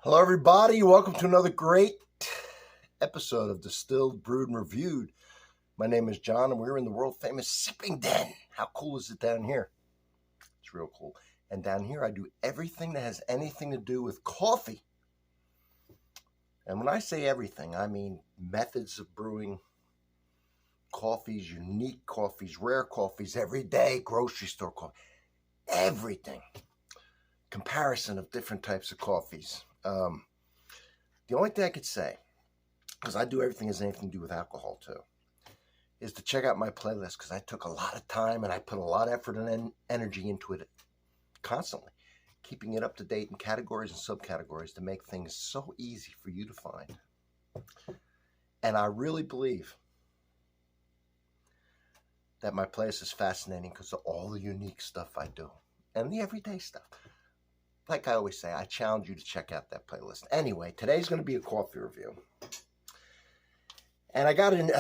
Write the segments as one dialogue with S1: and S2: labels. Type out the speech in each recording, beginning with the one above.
S1: Hello, everybody. Welcome to another great episode of Distilled, Brewed, and Reviewed. My name is John, and we're in the world-famous Sipping Den. How cool is it down here? It's real cool. And down here, I do everything that has anything to do with coffee. And when I say everything, I mean methods of brewing, coffees, unique coffees, rare coffees, everyday grocery store coffee, everything. Comparison of different types of coffees. The only thing I could say, because I do everything that has anything to do with alcohol too, is to check out my playlist, because I took a lot of time and I put a lot of effort and energy into it constantly, keeping it up to date in categories and subcategories to make things so easy for you to find. And I really believe that my playlist is fascinating because of all the unique stuff I do and the everyday stuff. Like I always say, I challenge you to check out that playlist. Anyway, today's going to be a coffee review. And I got an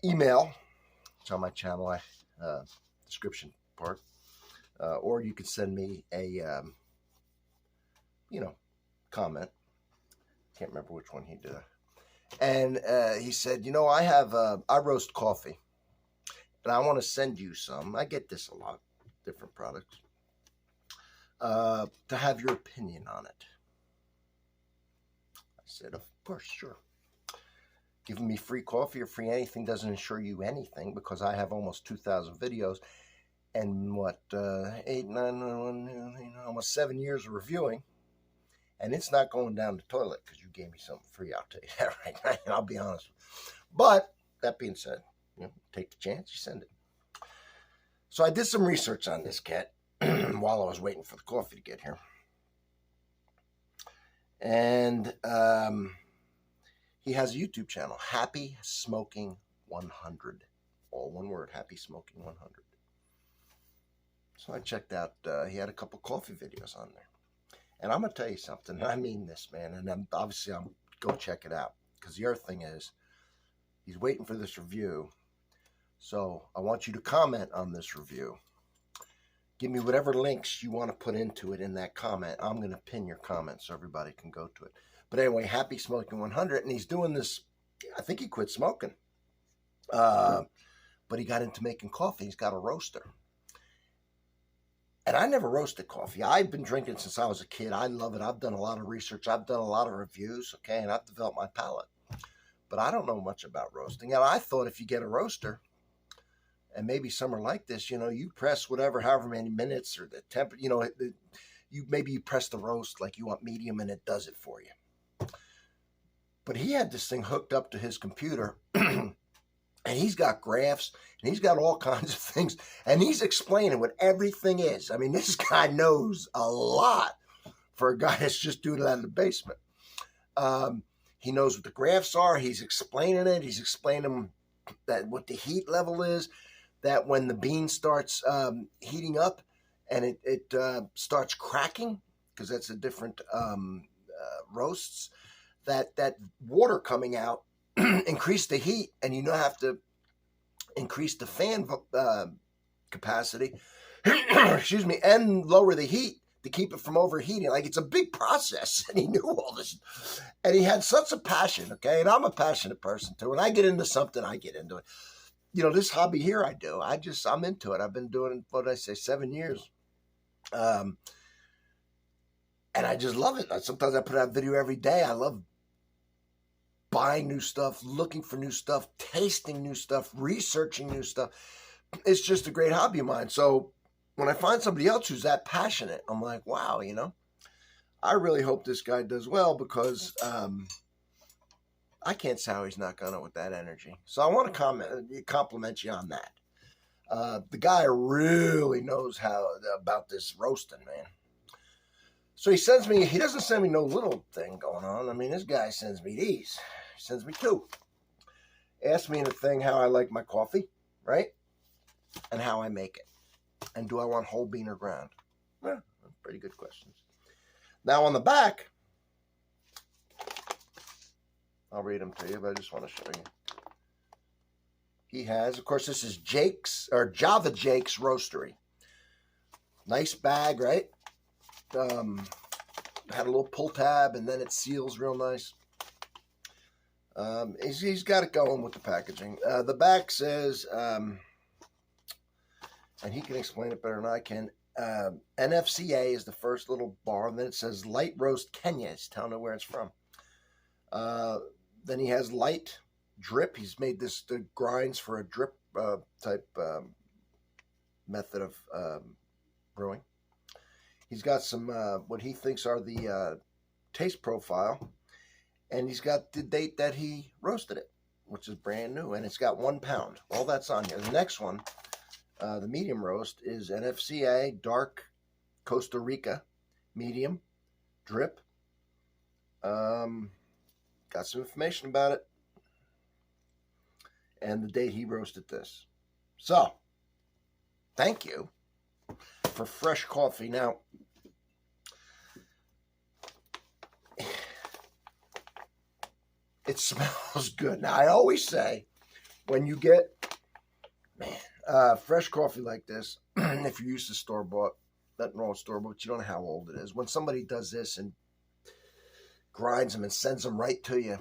S1: email. It's on my channel, description part. Or you could send me a, comment. Can't remember which one he did. And he said, I roast coffee. And I want to send you some. I get this a lot, different products. To have your opinion on it. I said, of course, sure. Giving me free coffee or free anything doesn't ensure you anything, because I have almost 2,000 videos and almost 7 years of reviewing, and it's not going down the toilet because you gave me something free. I'll tell you that right now, and I'll be honest. But that being said, take the chance, you send it. So I did some research on this cat while I was waiting for the coffee to get here. And he has a YouTube channel, Happy Smoking 100. All one word, Happy Smoking 100. So I checked out, he had a couple coffee videos on there. And I'm going to tell you something, and I mean this, man, and I'm go check it out. Because the other thing is, he's waiting for this review. So I want you to comment on this review. Give me whatever links you want to put into it in that comment. I'm going to pin your comment so everybody can go to it. But anyway, Happy Smoking 100, and he's doing this, I think he quit smoking. But he got into making coffee. He's got a roaster. And I never roasted coffee. I've been drinking since I was a kid. I love it. I've done a lot of research. I've done a lot of reviews, okay, and I've developed my palate. But I don't know much about roasting. And I thought if you get a roaster, and maybe somewhere like this, you press however many minutes, or the temperature, you press the roast like you want medium, and it does it for you. But he had this thing hooked up to his computer, and he's got graphs, and he's got all kinds of things, and he's explaining what everything is. I mean, this guy knows a lot for a guy that's just doing it out of the basement. He knows what the graphs are. He's explaining it. He's explaining that what the heat level is, that when the bean starts heating up and it starts cracking, because that's a different roasts, that water coming out increase the heat, and you have to increase the fan capacity, excuse me, and lower the heat to keep it from overheating. Like, it's a big process, and he knew all this, and he had such a passion, okay, and I'm a passionate person too. When I get into something, I get into it. This hobby here I do. I'm into it. I've been doing it, 7 years. And I just love it. Sometimes I put out a video every day. I love buying new stuff, looking for new stuff, tasting new stuff, researching new stuff. It's just a great hobby of mine. So when I find somebody else who's that passionate, I'm like, wow, I really hope this guy does well, because I can't say how he's not going to with that energy. So I want to compliment you on that. The guy really knows about this roasting, man. So he doesn't send me no little thing going on. I mean, this guy sends me these. He sends me two. Asks me in a thing how I like my coffee, right? And how I make it. And do I want whole bean or ground? Well, pretty good questions. Now on the back, I'll read them to you, but I just want to show you. He has, of course, this is Java Jake's Roastery. Nice bag, right? had a little pull tab, and then it seals real nice. He's got it going with the packaging. The back says, and he can explain it better than I can, NFCA is the first little bar, and then it says Light Roast Kenya. It's telling you where it's from. Then he has light drip. He's made the grinds for a drip type method of brewing. He's got some what he thinks are the taste profile, and he's got the date that he roasted it, which is brand new, and it's got 1 pound. All that's on here. The next one, the medium roast, is NFCA dark Costa Rica medium drip. Got some information about it, and the date he roasted this. So, thank you for fresh coffee. Now, it smells good. Now, I always say, when you get, fresh coffee like this, if you're used to store-bought, nothing wrong with store-bought, you don't know how old it is. When somebody does this and grinds them and sends them right to you,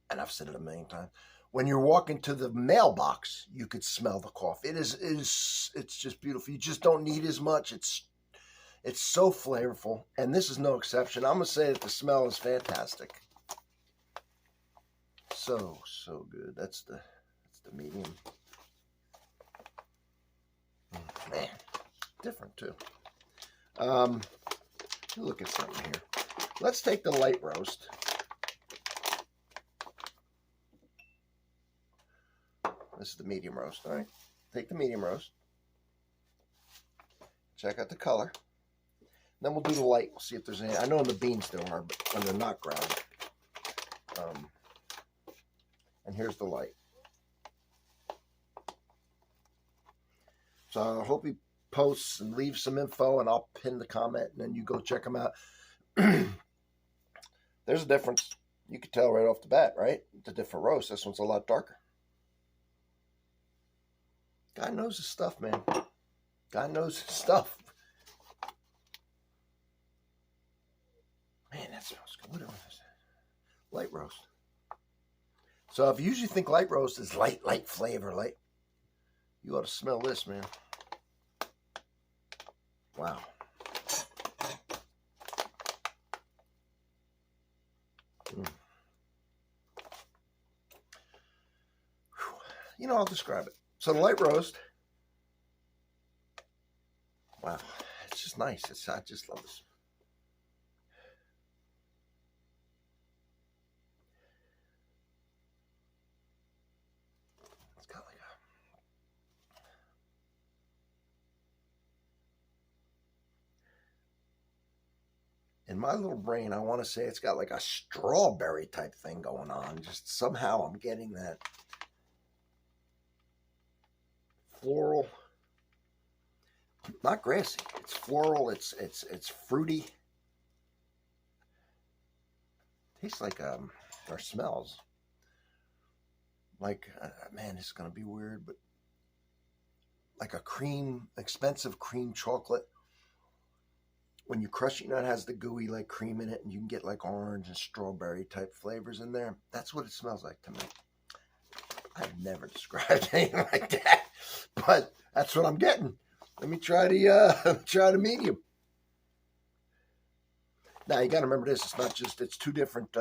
S1: and I've said it a million times, when you're walking to the mailbox, you could smell the coffee. It's just beautiful. You just don't need as much. It's so flavorful, and this is no exception. I'm gonna say that the smell is fantastic. So good. That's the medium. Man, different too. Look at something here. Let's take the light roast. This is the medium roast, all right? Take the medium roast. Check out the color. Then we'll do the light. We'll see if there's any. I know in the beans there are, but when they're not ground. And here's the light. So I hope he posts and leaves some info, and I'll pin the comment, and then you go check them out. There's a difference. You can tell right off the bat, right? It's a different roast. This one's a lot darker. Guy knows his stuff, man. Guy knows his stuff. Man, that smells good. What is that? Light roast. So if you usually think light roast is light flavor, you ought to smell this, man. Wow. You know, I'll describe it. So the light roast, wow, it's just nice. I just love this. It's got like in my little brain, I want to say it's got like a strawberry type thing going on. Just somehow I'm getting that floral, not grassy. It's floral. It's fruity. Tastes like or smells like man, this is gonna be weird, but like a expensive cream chocolate. When you crush it, you know, it has the gooey like cream in it, and you can get like orange and strawberry type flavors in there. That's what it smells like to me. I've never described anything like that, but that's what I'm getting. Let me try the medium. Now you got to remember this. It's not just. It's two different.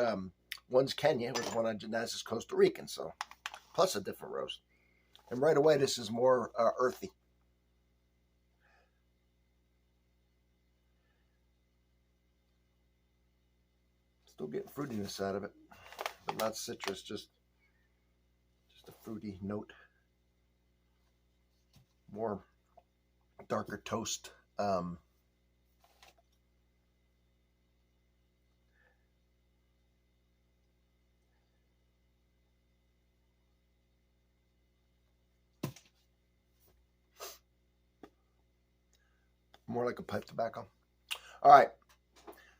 S1: One's Kenya, which one I did. This is Costa Rican, so plus a different roast. And right away, this is more earthy. Still getting fruitiness out of it, but not citrus. Just a fruity note. More darker toast. More like a pipe tobacco. All right.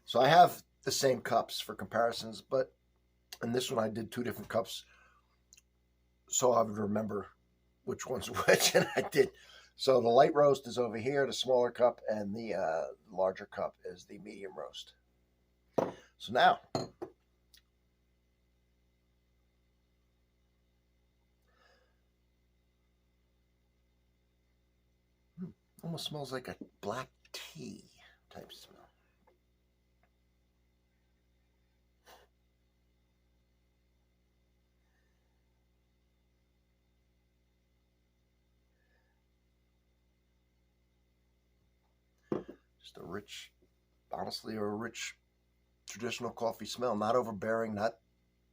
S1: So I have the same cups for comparisons, but in this one I did two different cups, so I would remember which one's which, and I did. So the light roast is over here, the smaller cup, and the larger cup is the medium roast. So now, almost smells like a black tea type smell. Just a rich, honestly, a rich traditional coffee smell. Not overbearing, not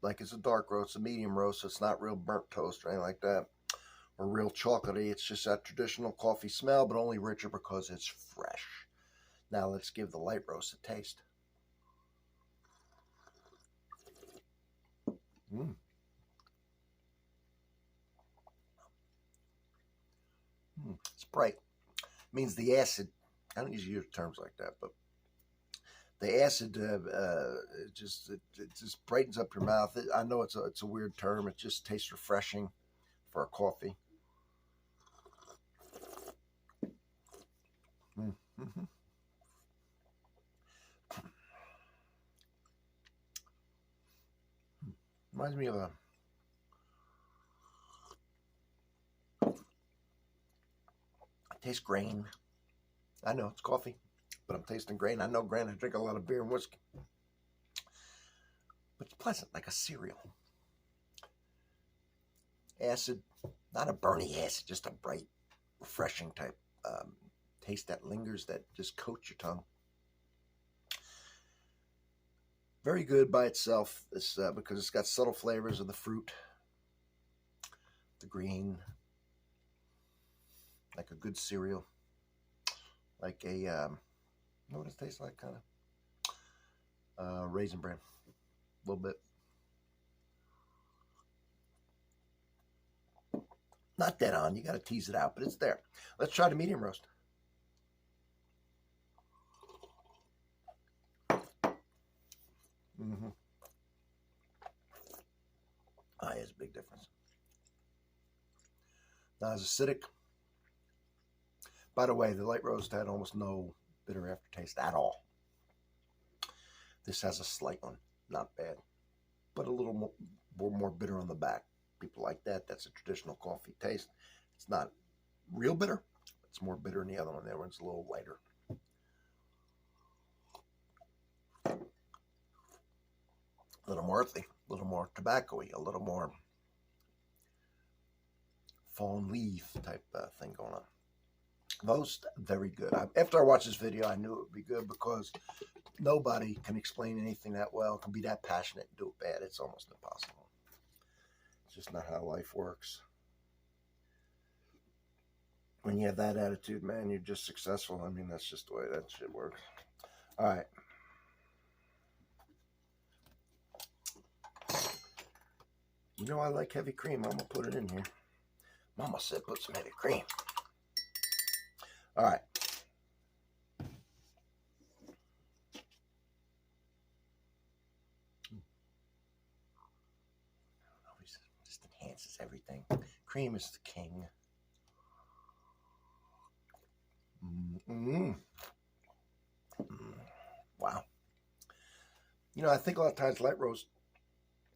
S1: like it's a dark roast, a medium roast, so it's not real burnt toast or anything like that, or real chocolatey. It's just that traditional coffee smell, but only richer because it's fresh. Now let's give the light roast a taste. It's bright. It means the acid, I don't usually use terms like that, but the acid it just brightens up your mouth. I know it's a weird term. It just tastes refreshing for a coffee. Mm-hmm. Reminds me of a taste grain. I know it's coffee, but I'm tasting grain. I know grain. I drink a lot of beer and whiskey, but it's pleasant, like a cereal. Acid, not a burny acid, just a bright, refreshing type taste that lingers, that just coats your tongue. Very good by itself, this because it's got subtle flavors of the fruit, the green, like a good cereal, like a, you know what it tastes like, kind of? Raisin bran, a little bit. Not dead on, you got to tease it out, but it's there. Let's try the medium roast. Mm-hmm. It's a big difference. Not as acidic. By the way, the light roast had almost no bitter aftertaste at all. This has a slight one, not bad, but a little more bitter on the back. People like that. That's a traditional coffee taste. It's not real bitter. It's more bitter than the other one. That one's a little lighter. A little more earthy, a little more tobacco-y, a little more fallen leaf type thing going on. Those, very good. After I watched this video, I knew it would be good because nobody can explain anything that well, can be that passionate and do it bad. It's almost impossible. It's just not how life works. When you have that attitude, man, you're just successful. I mean, that's just the way that shit works. All right. You know I like heavy cream. I'm going to put it in here. Mama said put some heavy cream. All right. Just enhances everything. Cream is the king. Wow. You know, I think a lot of times light roast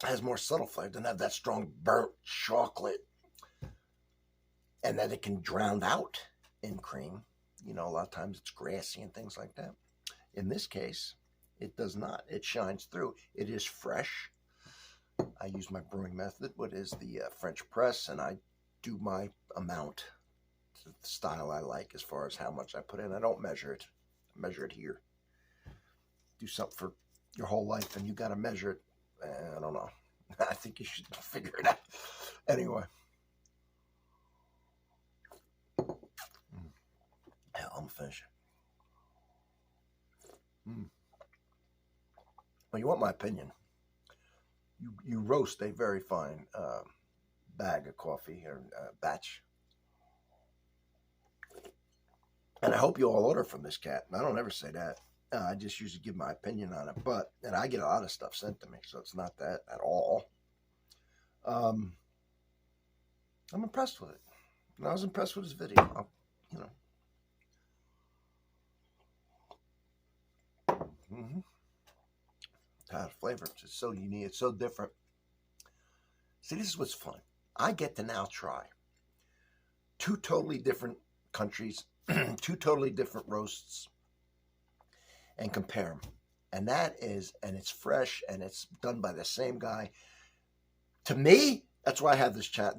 S1: has more subtle flavor. Doesn't have that strong burnt chocolate, and that it can drown out in cream. You know, a lot of times it's grassy and things like that. In this case, it does not. It shines through. It is fresh. I use my brewing method, what is the French press, and I do my amount to the style I like as far as how much I put in. I don't measure it. I measure it here. Do something for your whole life, and you got to measure it. I don't know. I think you should figure it out. Anyway. I'm finishing. Well, you want my opinion. You roast a very fine bag of coffee or batch. And I hope you all order from this cat. I don't ever say that. I just usually give my opinion on it. And I get a lot of stuff sent to me, so it's not that at all. I'm impressed with it. And I was impressed with his video. You know. flavor. It's just so unique. It's so different. See, this is what's fun. I get to now try two totally different countries, two totally different roasts, and compare them. And it's fresh, and it's done by the same guy. To me, that's why I have this chat.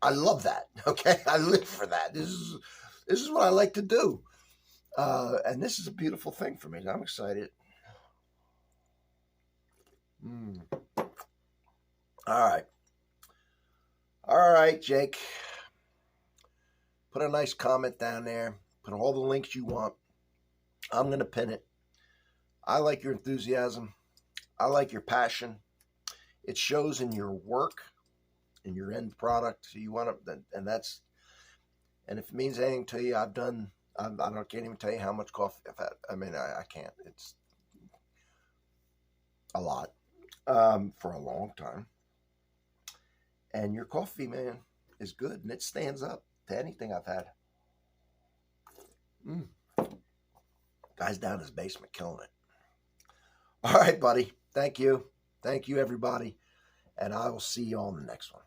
S1: I love that. Okay, I live for that. This is what I like to do, and this is a beautiful thing for me. I'm excited. All right, Jake. Put a nice comment down there. Put all the links you want. I'm going to pin it. I like your enthusiasm. I like your passion. It shows in your work, in your end product. So you want to, and if it means anything to you, I can't even tell you how much coffee I've had. I mean, I can't. It's a lot for a long time. And your coffee, man, is good, and it stands up to anything I've had. Guy's down in his basement killing it. All right, buddy. Thank you. Thank you, everybody. And I will see you on the next one.